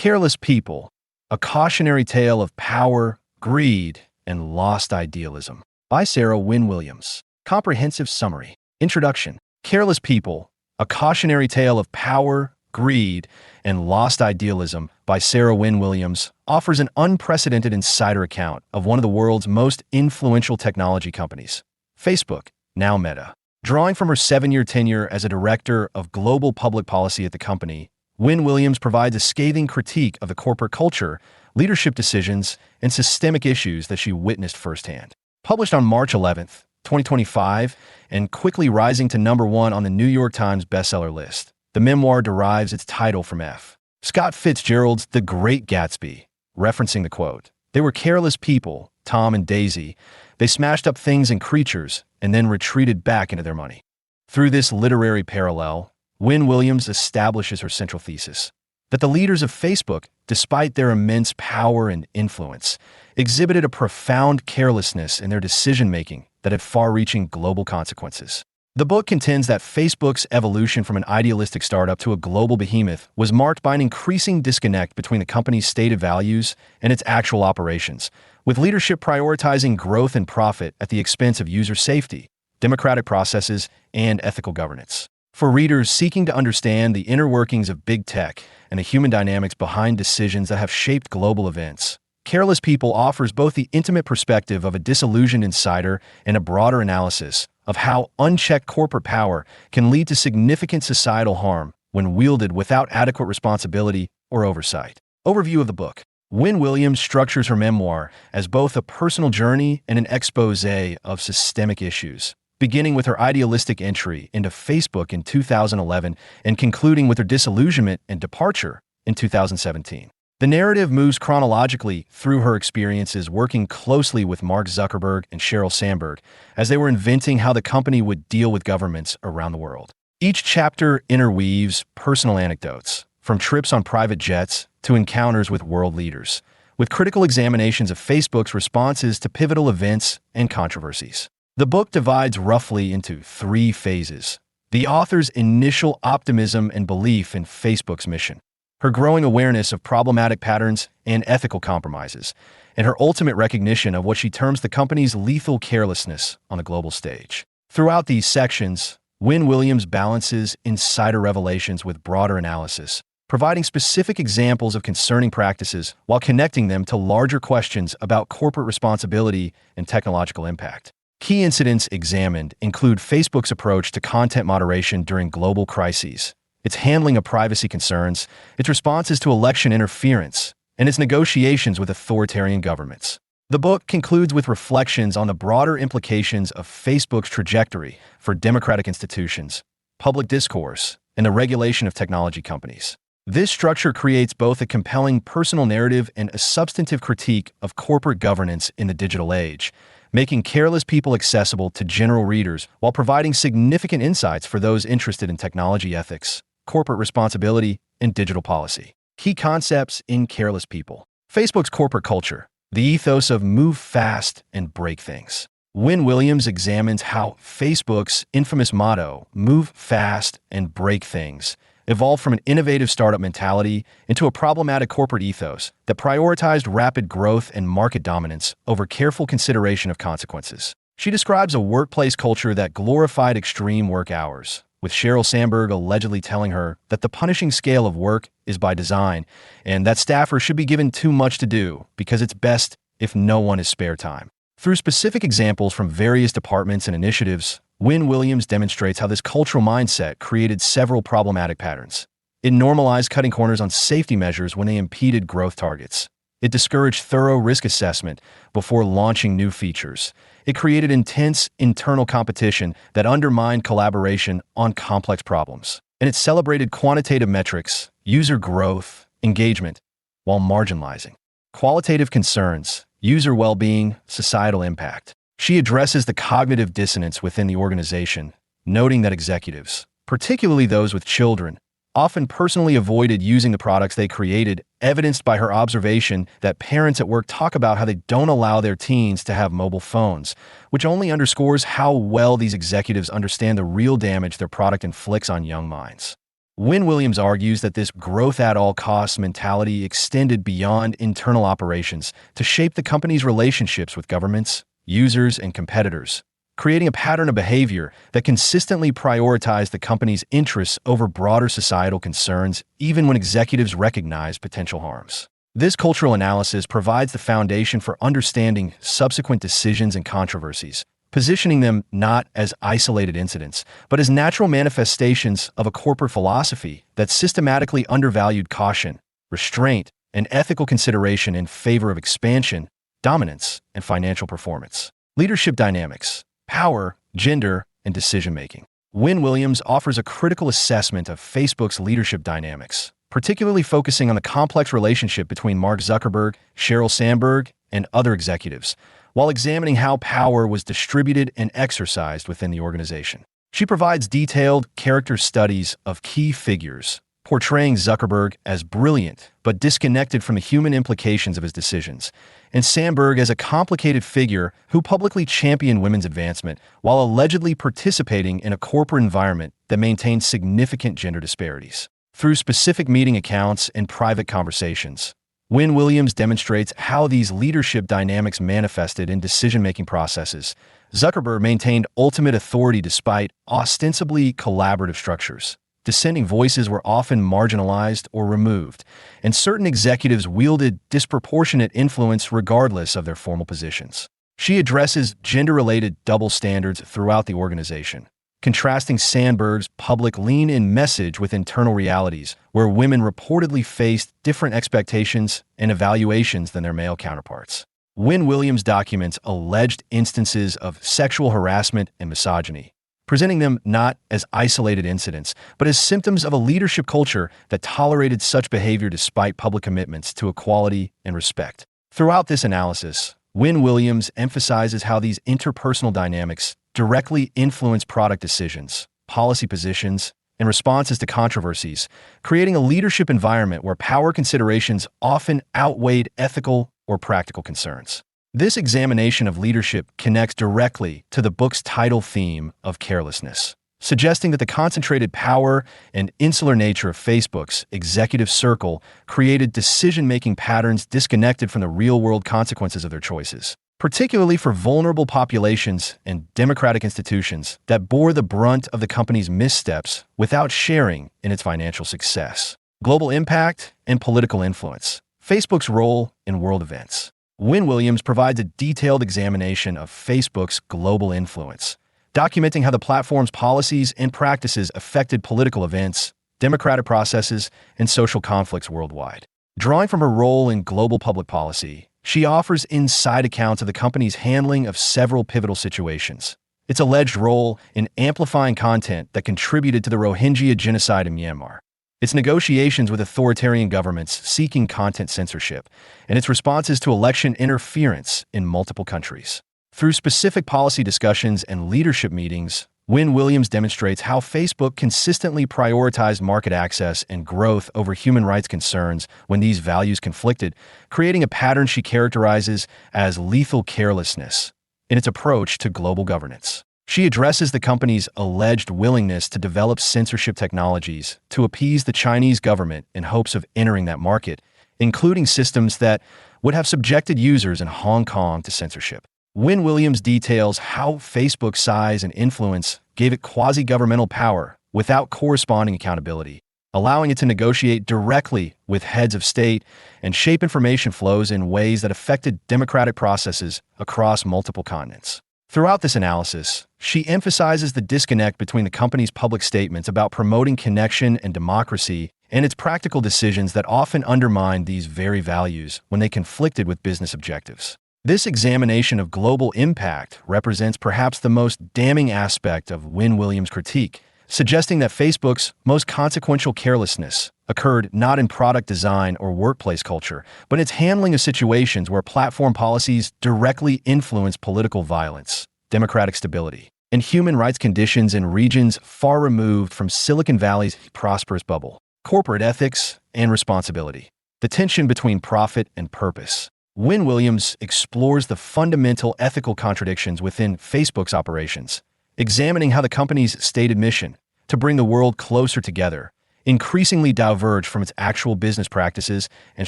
Careless People, a cautionary tale of power, greed, and lost idealism. By Sarah Wynne Williams. Comprehensive summary. Introduction. Careless People, a cautionary tale of power, greed, and lost idealism by Sarah Wynne Williams offers an unprecedented insider account of one of the world's most influential technology companies, Facebook, now Meta. Drawing from her 7-year tenure as a director of global public policy at the company, Wynne Williams provides a scathing critique of the corporate culture, leadership decisions, and systemic issues that she witnessed firsthand. Published on March 11, 2025, and quickly rising to #1 on the New York Times bestseller list, the memoir derives its title from F. Scott Fitzgerald's The Great Gatsby, referencing the quote, "They were careless people, Tom and Daisy. They smashed up things and creatures and then retreated back into their money." Through this literary parallel, Wynne Williams establishes her central thesis that the leaders of Facebook, despite their immense power and influence, exhibited a profound carelessness in their decision-making that had far-reaching global consequences. The book contends that Facebook's evolution from an idealistic startup to a global behemoth was marked by an increasing disconnect between the company's stated values and its actual operations, with leadership prioritizing growth and profit at the expense of user safety, democratic processes, and ethical governance. For readers seeking to understand the inner workings of big tech and the human dynamics behind decisions that have shaped global events, Careless People offers both the intimate perspective of a disillusioned insider and a broader analysis of how unchecked corporate power can lead to significant societal harm when wielded without adequate responsibility or oversight. Overview of the book. Wynne Williams structures her memoir as both a personal journey and an exposé of systemic issues, beginning with her idealistic entry into Facebook in 2011 and concluding with her disillusionment and departure in 2017. The narrative moves chronologically through her experiences working closely with Mark Zuckerberg and Sheryl Sandberg as they were inventing how the company would deal with governments around the world. Each chapter interweaves personal anecdotes, from trips on private jets to encounters with world leaders, with critical examinations of Facebook's responses to pivotal events and controversies. The book divides roughly into 3 phases: the author's initial optimism and belief in Facebook's mission, her growing awareness of problematic patterns and ethical compromises, and her ultimate recognition of what she terms the company's lethal carelessness on the global stage. Throughout these sections, Wynne Williams balances insider revelations with broader analysis, providing specific examples of concerning practices while connecting them to larger questions about corporate responsibility and technological impact. Key incidents examined include Facebook's approach to content moderation during global crises, its handling of privacy concerns, its responses to election interference, and its negotiations with authoritarian governments. The book concludes with reflections on the broader implications of Facebook's trajectory for democratic institutions, public discourse, and the regulation of technology companies. This structure creates both a compelling personal narrative and a substantive critique of corporate governance in the digital age, making Careless People accessible to general readers while providing significant insights for those interested in technology ethics, corporate responsibility, and digital policy. Key concepts in Careless People. Facebook's corporate culture, the ethos of move fast and break things. Wynne Williams examines how Facebook's infamous motto, move fast and break things, evolved from an innovative startup mentality into a problematic corporate ethos that prioritized rapid growth and market dominance over careful consideration of consequences. She describes a workplace culture that glorified extreme work hours, with Sheryl Sandberg allegedly telling her that the punishing scale of work is by design and that staffers should be given too much to do because it's best if no one has spare time. Through specific examples from various departments and initiatives, Wynne Williams demonstrates how this cultural mindset created several problematic patterns. It normalized cutting corners on safety measures when they impeded growth targets. It discouraged thorough risk assessment before launching new features. It created intense internal competition that undermined collaboration on complex problems. And it celebrated quantitative metrics, user growth, engagement, while marginalizing qualitative concerns, user well-being, societal impact. She addresses the cognitive dissonance within the organization, noting that executives, particularly those with children, often personally avoided using the products they created, evidenced by her observation that parents at work talk about how they don't allow their teens to have mobile phones, which only underscores how well these executives understand the real damage their product inflicts on young minds. Wynne Williams argues that this growth at all costs mentality extended beyond internal operations to shape the company's relationships with governments, users, and competitors, creating a pattern of behavior that consistently prioritized the company's interests over broader societal concerns, even when executives recognize potential harms. This cultural analysis provides the foundation for understanding subsequent decisions and controversies, positioning them not as isolated incidents, but as natural manifestations of a corporate philosophy that systematically undervalued caution, restraint, and ethical consideration in favor of expansion, dominance, and financial performance. Leadership dynamics, power, gender, and decision-making. Wynne Williams offers a critical assessment of Facebook's leadership dynamics, particularly focusing on the complex relationship between Mark Zuckerberg, Sheryl Sandberg, and other executives, while examining how power was distributed and exercised within the organization. She provides detailed character studies of key figures, portraying Zuckerberg as brilliant but disconnected from the human implications of his decisions, and Sandberg as a complicated figure who publicly championed women's advancement while allegedly participating in a corporate environment that maintained significant gender disparities. Through specific meeting accounts and private conversations, Wynne Williams demonstrates how these leadership dynamics manifested in decision-making processes. Zuckerberg maintained ultimate authority despite ostensibly collaborative structures. Dissenting voices were often marginalized or removed, and certain executives wielded disproportionate influence regardless of their formal positions. She addresses gender-related double standards throughout the organization, contrasting Sandberg's public lean-in message with internal realities, where women reportedly faced different expectations and evaluations than their male counterparts. Wynne Williams documents alleged instances of sexual harassment and misogyny, presenting them not as isolated incidents, but as symptoms of a leadership culture that tolerated such behavior despite public commitments to equality and respect. Throughout this analysis, Wynne Williams emphasizes how these interpersonal dynamics directly influence product decisions, policy positions, and responses to controversies, creating a leadership environment where power considerations often outweighed ethical or practical concerns. This examination of leadership connects directly to the book's title theme of carelessness, suggesting that the concentrated power and insular nature of Facebook's executive circle created decision-making patterns disconnected from the real-world consequences of their choices, particularly for vulnerable populations and democratic institutions that bore the brunt of the company's missteps without sharing in its financial success. Global impact and political influence. Facebook's role in world events. Wynne Williams provides a detailed examination of Facebook's global influence, documenting how the platform's policies and practices affected political events, democratic processes, and social conflicts worldwide. Drawing from her role in global public policy, she offers inside accounts of the company's handling of several pivotal situations, its alleged role in amplifying content that contributed to the Rohingya genocide in Myanmar, its negotiations with authoritarian governments seeking content censorship, and its responses to election interference in multiple countries. Through specific policy discussions and leadership meetings, Wynne Williams demonstrates how Facebook consistently prioritized market access and growth over human rights concerns when these values conflicted, creating a pattern she characterizes as lethal carelessness in its approach to global governance. She addresses the company's alleged willingness to develop censorship technologies to appease the Chinese government in hopes of entering that market, including systems that would have subjected users in Hong Kong to censorship. Wynne Williams details how Facebook's size and influence gave it quasi-governmental power without corresponding accountability, allowing it to negotiate directly with heads of state and shape information flows in ways that affected democratic processes across multiple continents. Throughout this analysis, she emphasizes the disconnect between the company's public statements about promoting connection and democracy and its practical decisions that often undermined these very values when they conflicted with business objectives. This examination of global impact represents perhaps the most damning aspect of Wynne Williams' critique, suggesting that Facebook's most consequential carelessness occurred not in product design or workplace culture, but in its handling of situations where platform policies directly influence political violence, democratic stability, and human rights conditions in regions far removed from Silicon Valley's prosperous bubble. Corporate ethics and responsibility. The tension between profit and purpose. Wynne Williams explores the fundamental ethical contradictions within Facebook's operations, examining how the company's stated mission, to bring the world closer together, increasingly diverge from its actual business practices and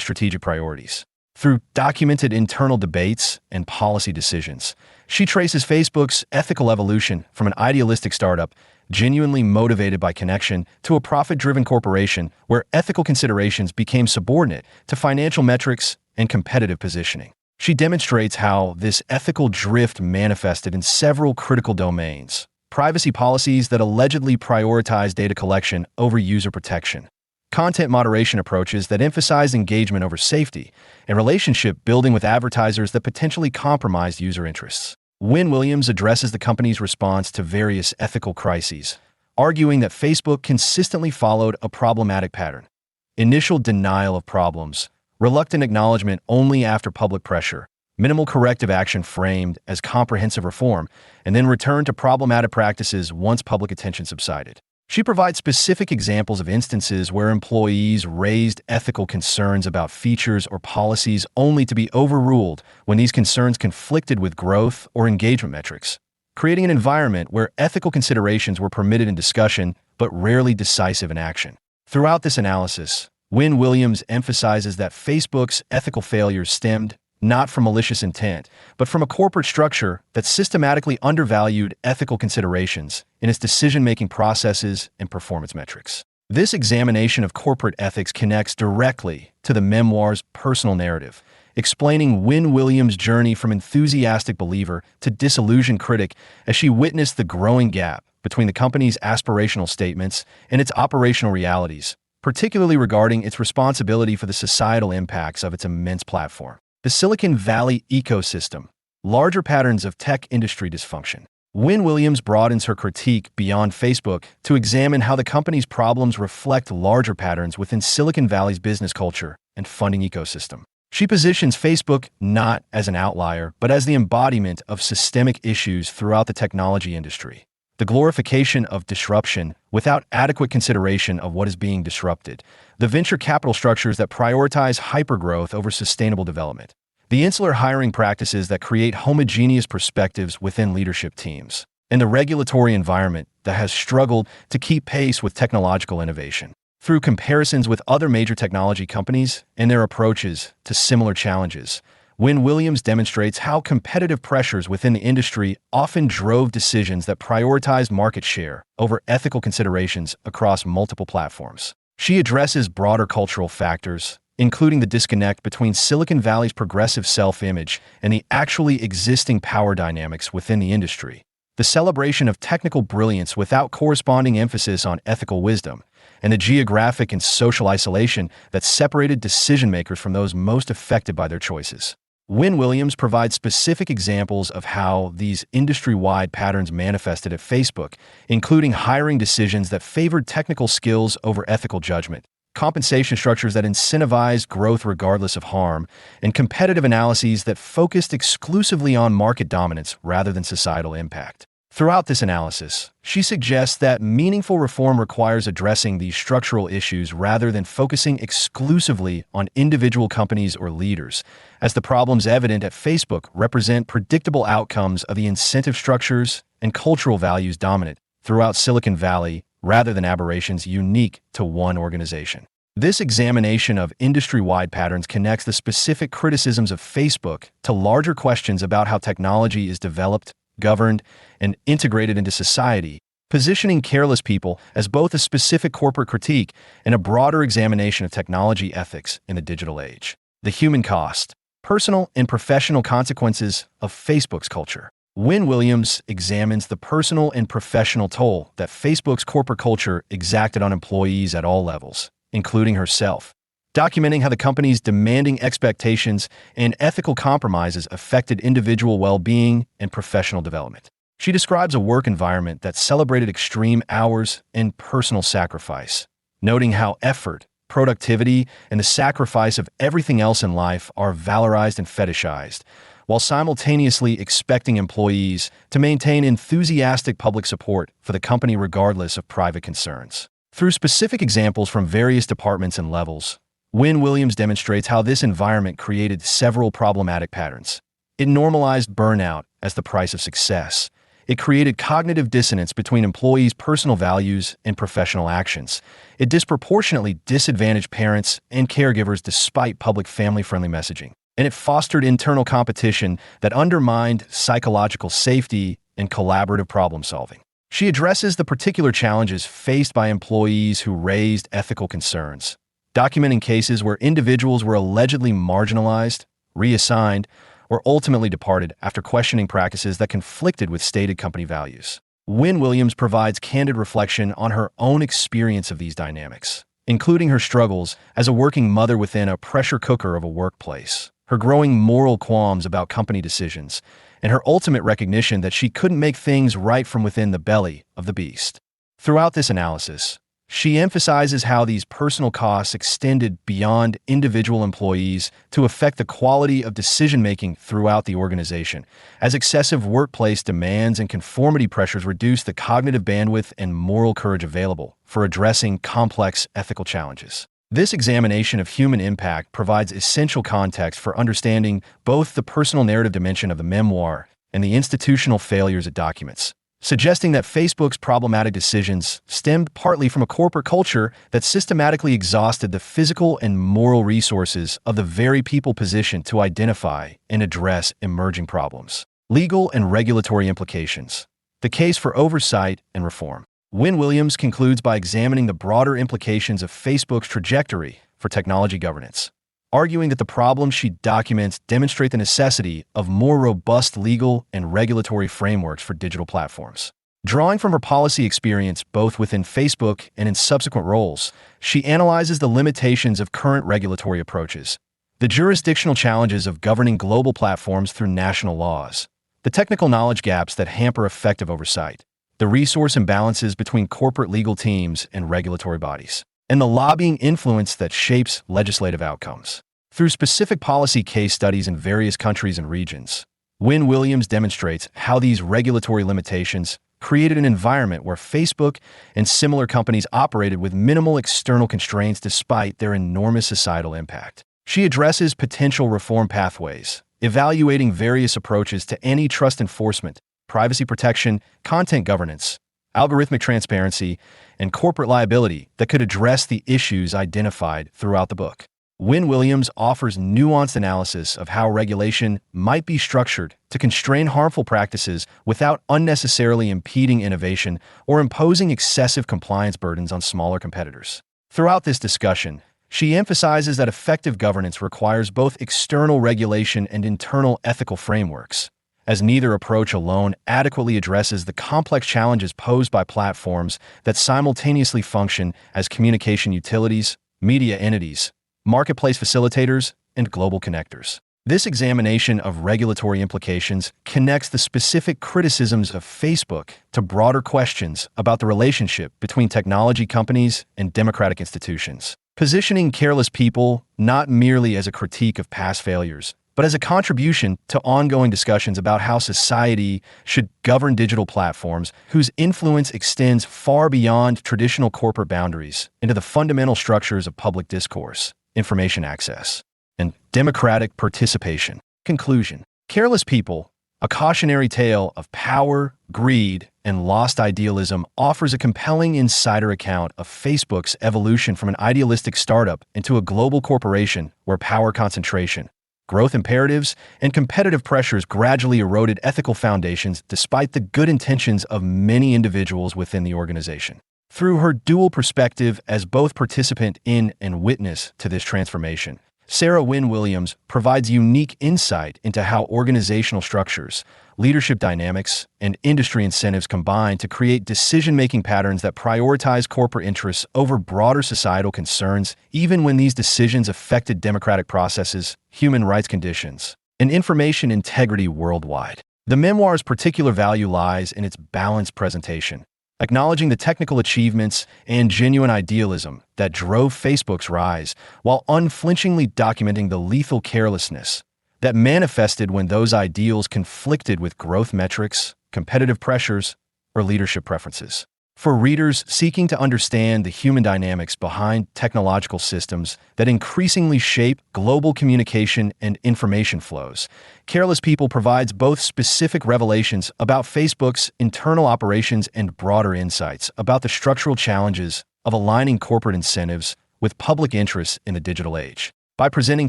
strategic priorities. Through documented internal debates and policy decisions, she traces Facebook's ethical evolution from an idealistic startup genuinely motivated by connection to a profit-driven corporation where ethical considerations became subordinate to financial metrics and competitive positioning. She demonstrates how this ethical drift manifested in several critical domains: privacy policies that allegedly prioritize data collection over user protection, content moderation approaches that emphasize engagement over safety, and relationship building with advertisers that potentially compromise user interests. Wynne Williams addresses the company's response to various ethical crises, arguing that Facebook consistently followed a problematic pattern: initial denial of problems, reluctant acknowledgement only after public pressure, minimal corrective action framed as comprehensive reform, and then return to problematic practices once public attention subsided. She provides specific examples of instances where employees raised ethical concerns about features or policies only to be overruled when these concerns conflicted with growth or engagement metrics, creating an environment where ethical considerations were permitted in discussion but rarely decisive in action. Throughout this analysis, Wynne Williams emphasizes that Facebook's ethical failures stemmed not from malicious intent, but from a corporate structure that systematically undervalued ethical considerations in its decision-making processes and performance metrics. This examination of corporate ethics connects directly to the memoir's personal narrative, explaining Wynne Williams' journey from enthusiastic believer to disillusioned critic as she witnessed the growing gap between the company's aspirational statements and its operational realities, particularly regarding its responsibility for the societal impacts of its immense platform. The Silicon Valley ecosystem, larger patterns of tech industry dysfunction. Wynne Williams broadens her critique beyond Facebook to examine how the company's problems reflect larger patterns within Silicon Valley's business culture and funding ecosystem. She positions Facebook not as an outlier, but as the embodiment of systemic issues throughout the technology industry. The glorification of disruption without adequate consideration of what is being disrupted, the venture capital structures that prioritize hypergrowth over sustainable development, the insular hiring practices that create homogeneous perspectives within leadership teams, and the regulatory environment that has struggled to keep pace with technological innovation. Through comparisons with other major technology companies and their approaches to similar challenges, Wynne Williams demonstrates how competitive pressures within the industry often drove decisions that prioritized market share over ethical considerations across multiple platforms. She addresses broader cultural factors, including the disconnect between Silicon Valley's progressive self-image and the actually existing power dynamics within the industry, the celebration of technical brilliance without corresponding emphasis on ethical wisdom, and the geographic and social isolation that separated decision-makers from those most affected by their choices. Wynne Williams provides specific examples of how these industry-wide patterns manifested at Facebook, including hiring decisions that favored technical skills over ethical judgment, compensation structures that incentivized growth regardless of harm, and competitive analyses that focused exclusively on market dominance rather than societal impact. Throughout this analysis, she suggests that meaningful reform requires addressing these structural issues rather than focusing exclusively on individual companies or leaders, as the problems evident at Facebook represent predictable outcomes of the incentive structures and cultural values dominant throughout Silicon Valley rather than aberrations unique to one organization. This examination of industry-wide patterns connects the specific criticisms of Facebook to larger questions about how technology is developed, governed, and integrated into society, positioning Careless People as both a specific corporate critique and a broader examination of technology ethics in the digital age. The human cost, personal and professional consequences of Facebook's culture. Wynne Williams examines the personal and professional toll that Facebook's corporate culture exacted on employees at all levels, including herself, documenting how the company's demanding expectations and ethical compromises affected individual well-being and professional development. She describes a work environment that celebrated extreme hours and personal sacrifice, noting how effort, productivity, and the sacrifice of everything else in life are valorized and fetishized, while simultaneously expecting employees to maintain enthusiastic public support for the company regardless of private concerns. Through specific examples from various departments and levels, Wynne Williams demonstrates how this environment created several problematic patterns. It normalized burnout as the price of success, It created cognitive dissonance between employees' personal values and professional actions. It disproportionately disadvantaged parents and caregivers despite public family-friendly messaging. And it fostered internal competition that undermined psychological safety and collaborative problem-solving. She addresses the particular challenges faced by employees who raised ethical concerns, documenting cases where individuals were allegedly marginalized, reassigned, or ultimately departed after questioning practices that conflicted with stated company values. Wynne Williams provides candid reflection on her own experience of these dynamics, including her struggles as a working mother within a pressure cooker of a workplace, her growing moral qualms about company decisions, and her ultimate recognition that she couldn't make things right from within the belly of the beast. Throughout this analysis, she emphasizes how these personal costs extended beyond individual employees to affect the quality of decision-making throughout the organization, as excessive workplace demands and conformity pressures reduce the cognitive bandwidth and moral courage available for addressing complex ethical challenges. This examination of human impact provides essential context for understanding both the personal narrative dimension of the memoir and the institutional failures it documents, suggesting that Facebook's problematic decisions stemmed partly from a corporate culture that systematically exhausted the physical and moral resources of the very people positioned to identify and address emerging problems. Legal and regulatory implications. The case for oversight and reform. Wynne Williams concludes by examining the broader implications of Facebook's trajectory for technology governance, arguing that the problems she documents demonstrate the necessity of more robust legal and regulatory frameworks for digital platforms. Drawing from her policy experience both within Facebook and in subsequent roles, she analyzes the limitations of current regulatory approaches, the jurisdictional challenges of governing global platforms through national laws, the technical knowledge gaps that hamper effective oversight, the resource imbalances between corporate legal teams and regulatory bodies, and the lobbying influence that shapes legislative outcomes. Through specific policy case studies in various countries and regions, Wynne Williams demonstrates how these regulatory limitations created an environment where Facebook and similar companies operated with minimal external constraints despite their enormous societal impact. She addresses potential reform pathways, evaluating various approaches to antitrust enforcement, privacy protection, content governance, algorithmic transparency, and corporate liability that could address the issues identified throughout the book. Wynne Williams offers nuanced analysis of how regulation might be structured to constrain harmful practices without unnecessarily impeding innovation or imposing excessive compliance burdens on smaller competitors. Throughout this discussion, she emphasizes that effective governance requires both external regulation and internal ethical frameworks, as neither approach alone adequately addresses the complex challenges posed by platforms that simultaneously function as communication utilities, media entities, marketplace facilitators, and global connectors. This examination of regulatory implications connects the specific criticisms of Facebook to broader questions about the relationship between technology companies and democratic institutions, positioning Careless People not merely as a critique of past failures, but as a contribution to ongoing discussions about how society should govern digital platforms whose influence extends far beyond traditional corporate boundaries into the fundamental structures of public discourse, information access, and democratic participation. Conclusion. Careless People, a cautionary tale of power, greed, and lost idealism, offers a compelling insider account of Facebook's evolution from an idealistic startup into a global corporation where power concentration, growth imperatives, and competitive pressures gradually eroded ethical foundations despite the good intentions of many individuals within the organization. Through her dual perspective as both participant in and witness to this transformation, Sarah Wynne Williams provides unique insight into how organizational structures, leadership dynamics, and industry incentives combine to create decision-making patterns that prioritize corporate interests over broader societal concerns, even when these decisions affected democratic processes, human rights conditions, and information integrity worldwide. The memoir's particular value lies in its balanced presentation, acknowledging the technical achievements and genuine idealism that drove Facebook's rise, while unflinchingly documenting the lethal carelessness that manifested when those ideals conflicted with growth metrics, competitive pressures, or leadership preferences. For readers seeking to understand the human dynamics behind technological systems that increasingly shape global communication and information flows, Careless People provides both specific revelations about Facebook's internal operations and broader insights about the structural challenges of aligning corporate incentives with public interests in the digital age. By presenting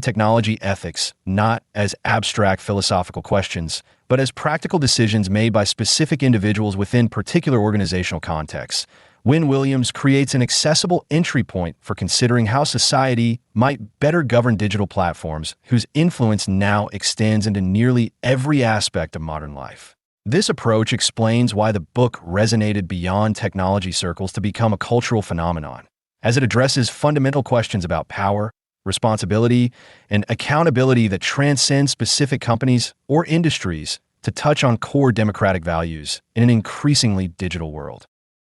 technology ethics not as abstract philosophical questions, but as practical decisions made by specific individuals within particular organizational contexts, Wynne Williams creates an accessible entry point for considering how society might better govern digital platforms whose influence now extends into nearly every aspect of modern life. This approach explains why the book resonated beyond technology circles to become a cultural phenomenon, as it addresses fundamental questions about power, responsibility, and accountability that transcend specific companies or industries to touch on core democratic values in an increasingly digital world.